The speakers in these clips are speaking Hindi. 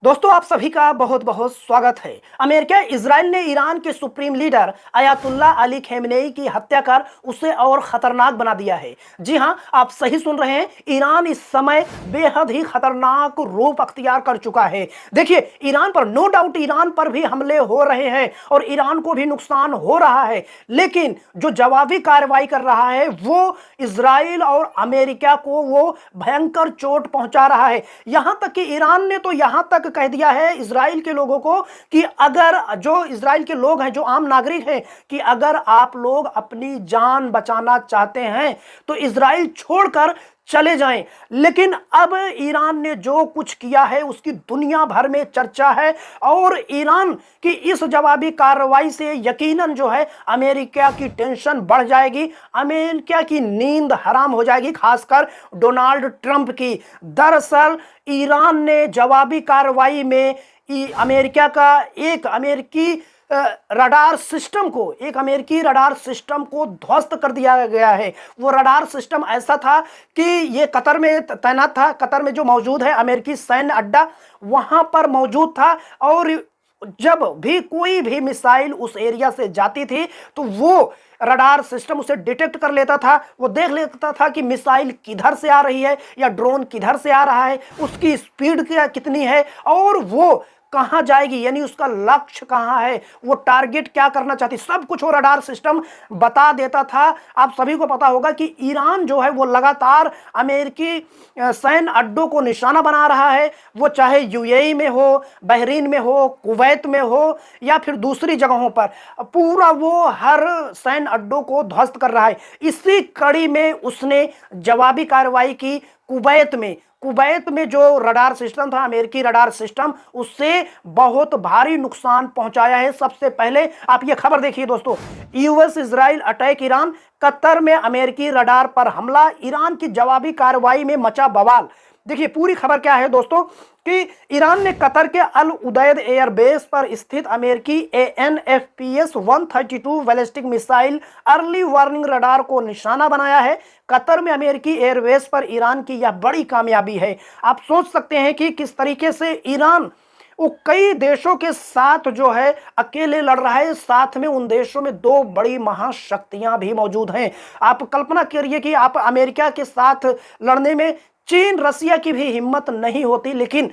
दोस्तों आप सभी का बहुत बहुत स्वागत है। अमेरिका इजराइल ने ईरान के supreme leader Ayatollah Ali Khamenei की हत्या कर उसे और खतरनाक बना दिया है। जी हां, आप सही सुन रहे हैं। ईरान इस समय बेहद ही खतरनाक रूप अख्तियार कर चुका है। देखिए, ईरान पर नो डाउट ईरान पर भी हमले हो रहे हैं और ईरान को भी नुकसान हो रहा है, लेकिन जो जवाबी कार्रवाई कर रहा है वो इजराइल और अमेरिका को वो भयंकर चोट पहुंचा रहा है। यहां तक कि ईरान ने तो यहां तक कह दिया है इजराइल के लोगों को कि अगर जो इजराइल के लोग हैं, जो आम नागरिक हैं, कि अगर आप लोग अपनी जान बचाना चाहते हैं तो इजराइल छोड़कर चले जाएं। लेकिन अब ईरान ने जो कुछ किया है उसकी दुनिया भर में चर्चा है और ईरान की इस जवाबी कार्रवाई से यकीनन जो है अमेरिका की टेंशन बढ़ जाएगी, अमेरिका की नींद हराम हो जाएगी, खासकर डोनाल्ड ट्रंप की। दरअसल ईरान ने जवाबी कार्रवाई में अमेरिका का एक अमेरिकी रडार सिस्टम को ध्वस्त कर दिया गया है। वो रडार सिस्टम ऐसा था कि ये कतर में तैनात था। कतर में जो मौजूद है अमेरिकी सैन्य अड्डा, वहां पर मौजूद था और जब भी कोई भी मिसाइल उस एरिया से जाती थी तो वो रडार सिस्टम उसे डिटेक्ट कर लेता था। वो देख लेता था कि मिसाइल किधर से आ रही है या ड्रोन किधर से आ रहा है, उसकी स्पीड कितनी है और वो कहां जाएगी, यानी उसका लक्ष्य कहां है, वो टारगेट क्या करना चाहती, सब कुछ वो रडार सिस्टम बता देता था। आप सभी को पता होगा कि ईरान जो है वो लगातार अमेरिकी सैन्य अड्डों को निशाना बना रहा है। वो चाहे यूएई में हो, बहरीन में हो, कुवैत में हो या फिर दूसरी जगहों पर, पूरा वो हर सैन्य अड्डों को ध्वस्त कर रहा है। इसी कड़ी में उसने जवाबी कार्रवाई की कुवैत में जो रडार सिस्टम था, अमेरिकी रडार सिस्टम, उससे बहुत भारी नुकसान पहुंचाया है। सबसे पहले आप ये खबर देखिए दोस्तों, US Israel attack Iran, Qatar में अमेरिकी रडार पर हमला, ईरान की जवाबी कार्रवाई में मचा बवाल। देखिए पूरी खबर क्या है दोस्तों कि ईरान ने कतर के अल उदैद एयरबेस पर स्थित अमेरिकी AN/FPS 132 ballistic missile early warning radar को निशाना बनाया है। कतर में अमेरिकी एयरबेस पर ईरान की यह बड़ी कामयाबी है। आप सोच सकते हैं कि किस तरीके से ईरान वो कई देशों के साथ जो है अकेले लड़ रहा है, साथ में उन देशों में दो बड़ी महाशक्तियां भी मौजूद हैं। आप कल्पना करिए कि आप अमेरिका के साथ लड़ने में चीन रसिया की भी हिम्मत नहीं होती, लेकिन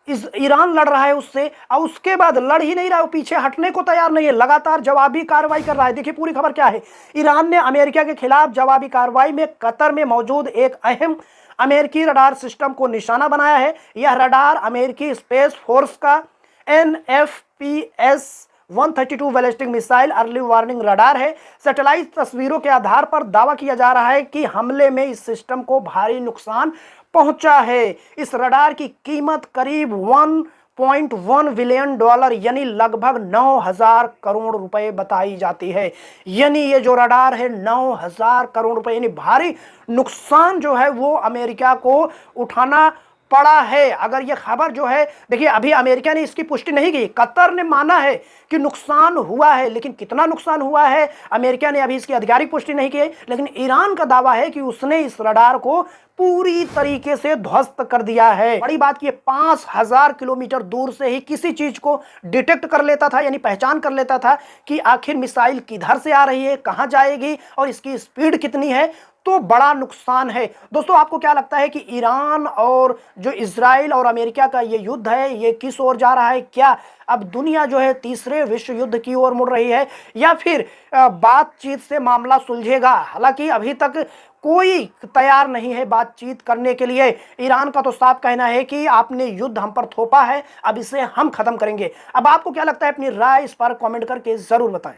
ईरान लड़ रहा है उससे, और उसके बाद लड़ ही नहीं रहा, वो पीछे हटने को तैयार नहीं है, लगातार जवाबी कार्रवाई कर रहा है। देखिए पूरी खबर क्या है। ईरान ने अमेरिका के खिलाफ जवाबी कार्रवाई में कतर में मौजूद एक अहम अमेरिकी रडार सिस्टम को निशाना बनाया है। यह रडार अमेरिकी स्पेस फोर्स का NFPS 132 ballistic missile early warning radar है। सैटेलाइट तस्वीरों के आधार पर दावा किया जा रहा है कि हमले में इस सिस्टम को भारी नुकसान पहुंचा है। इस रडार की कीमत करीब 1.1 बिलियन डॉलर यानी लगभग 9,000 करोड़ रुपए बताई जाती है। यानी ये जो रडार है 9,000 करोड़ रुपए, यानी भारी नुकसान जो है वो अमेरिका को उठाना पड़ा है। अगर ये खबर जो है, देखिए अभी अमेरिका ने इसकी पुष्टि नहीं की, कतर ने माना है कि नुकसान हुआ है, लेकिन कितना नुकसान हुआ है अमेरिका ने अभी इसकी आधिकारिक पुष्टि नहीं की है। लेकिन ईरान का दावा है कि उसने इस रडार को पूरी तरीके से ध्वस्त कर दिया है। बड़ी बात कि 5,000 किलोमीटर दूर से ही किसी चीज को डिटेक्ट कर लेता था, यानी पहचान कर लेता था कि आखिर मिसाइल किधर से आ रही है, कहां जाएगी और इसकी स्पीड कितनी है। तो बड़ा नुकसान है। दोस्तों आपको क्या लगता है कि ईरान और जो इजराइल और अमेरिका का ये युद्ध है ये किस ओर जा रहा है? क्या अब दुनिया जो है तीसरे विश्व युद्ध की ओर मुड़ रही है या फिर बातचीत से मामला सुलझेगा? हालांकि अभी तक कोई तैयार नहीं है बातचीत करने के लिए। ईरान का तो साफ कहना है कि आपने युद्ध हम पर थोपा है, अब इसे हम खत्म करेंगे। अब आपको क्या लगता है? अपनी राय इस पर कमेंट करके जरूर बताएं।